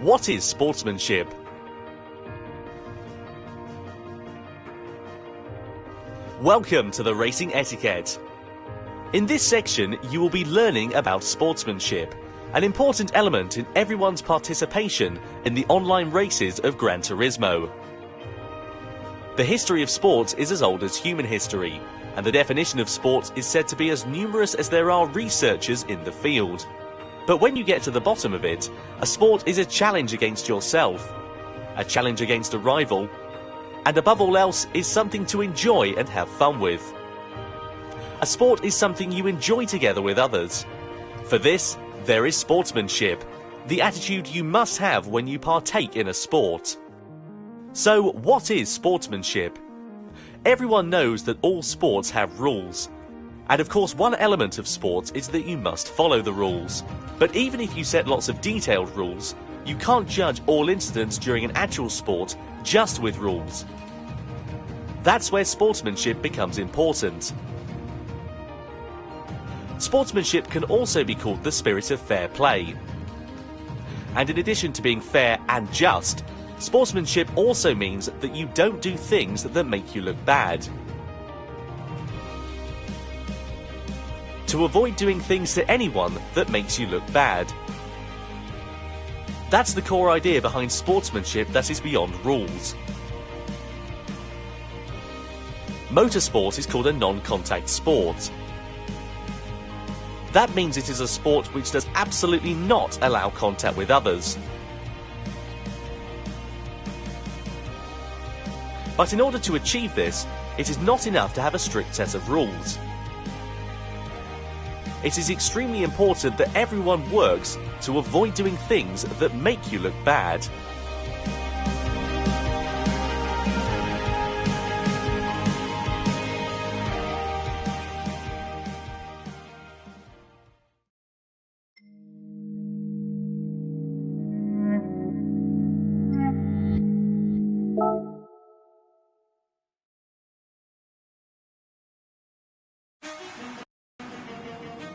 What is sportsmanship? Welcome to the Racing Etiquette. In this section, you will be learning about sportsmanship, an important element in everyone's participation in the online races of Granturismo. The history of sports is as old as human history, and the definition of sport is said to be as numerous as there are researchers in the field. But when you get to the bottom of it, a sport is a challenge against yourself, a challenge against a rival, and above all else is something to enjoy and have fun with. A sport is something you enjoy together with others. For this, there is sportsmanship, the attitude you must have when you partake in a sport. So, what is sportsmanship? Everyone knows that all sports have rules. And of course, one element of sports is that you must follow the rules. But even if you set lots of detailed rules, you can't judge all incidents during an actual sport just with rules. That's where sportsmanship becomes important. Sportsmanship can also be called the spirit of fair play. And in addition to being fair and just, sportsmanship also means that you don't do things that make you look bad. To avoid doing things to anyone that makes you look bad. That's the core idea behind sportsmanship that is beyond rules. Motorsport is called a non-contact sport. That means it is a sport which does absolutely not allow contact with others. But in order to achieve this, it is not enough to have a strict set of rules. It is extremely important that everyone works to avoid doing things that make you look bad.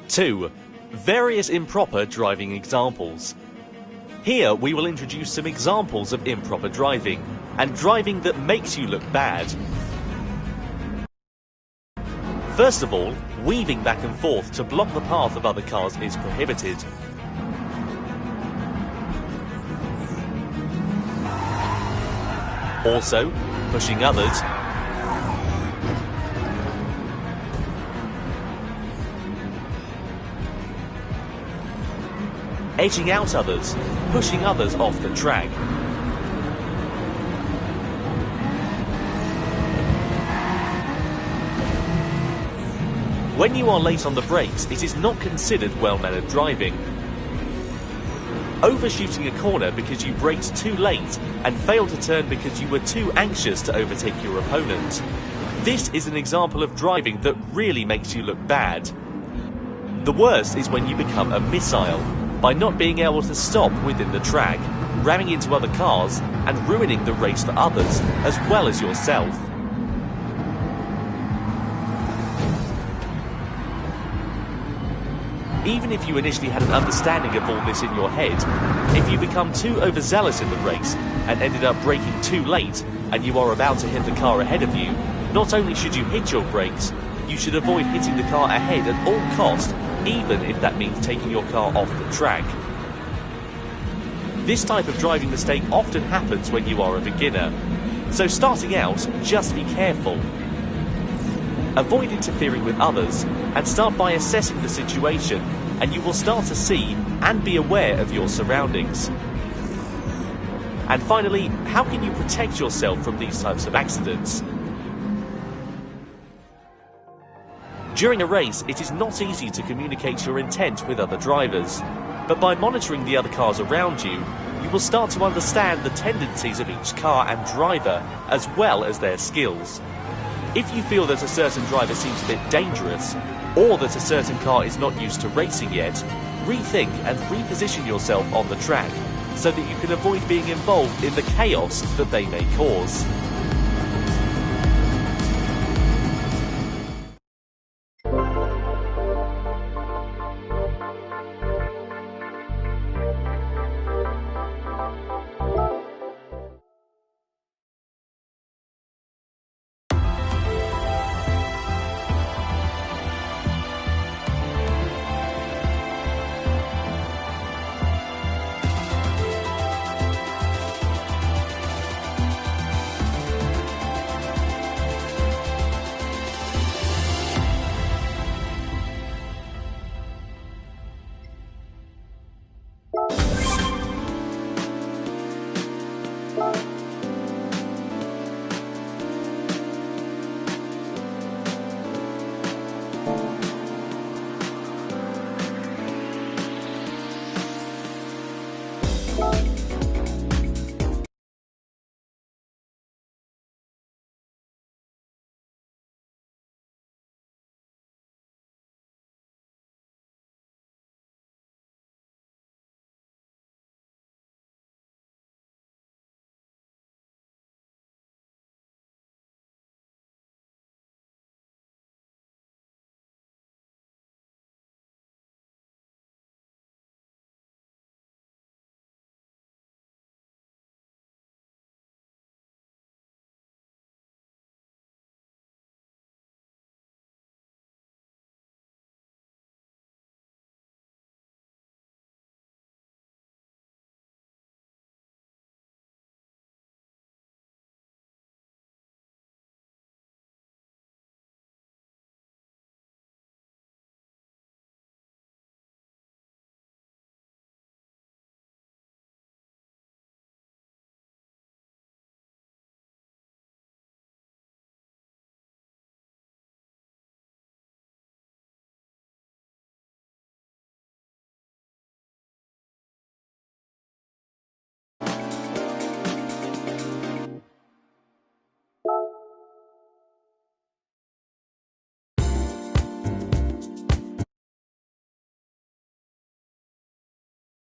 Two, various improper driving examples. Here we will introduce some examples of improper driving, and driving that makes you look bad. First of all, weaving back and forth to block the path of other cars is prohibited. Also, pushing others, edging out others, pushing others off the track. When you are late on the brakes, it is not considered well-mannered driving. Overshooting a corner because you braked too late and failed to turn because you were too anxious to overtake your opponent. This is an example of driving that really makes you look bad. The worst is when you become a missile, by not being able to stop within the track, ramming into other cars and ruining the race for others as well as yourself. Even if you initially had an understanding of all this in your head, if you become too overzealous in the race and ended up braking too late and you are about to hit the car ahead of you, not only should you hit your brakes, you should avoid hitting the car ahead at all costs, even if that means taking your car off the track. This type of driving mistake often happens when you are a beginner, so starting out, just be careful. Avoid interfering with others and start by assessing the situation, and you will start to see and be aware of your surroundings. And finally, how can you protect yourself from these types of accidents? During a race, it is not easy to communicate your intent with other drivers, but by monitoring the other cars around you, you will start to understand the tendencies of each car and driver, as well as their skills. If you feel that a certain driver seems a bit dangerous, or that a certain car is not used to racing yet, rethink and reposition yourself on the track, so that you can avoid being involved in the chaos that they may cause.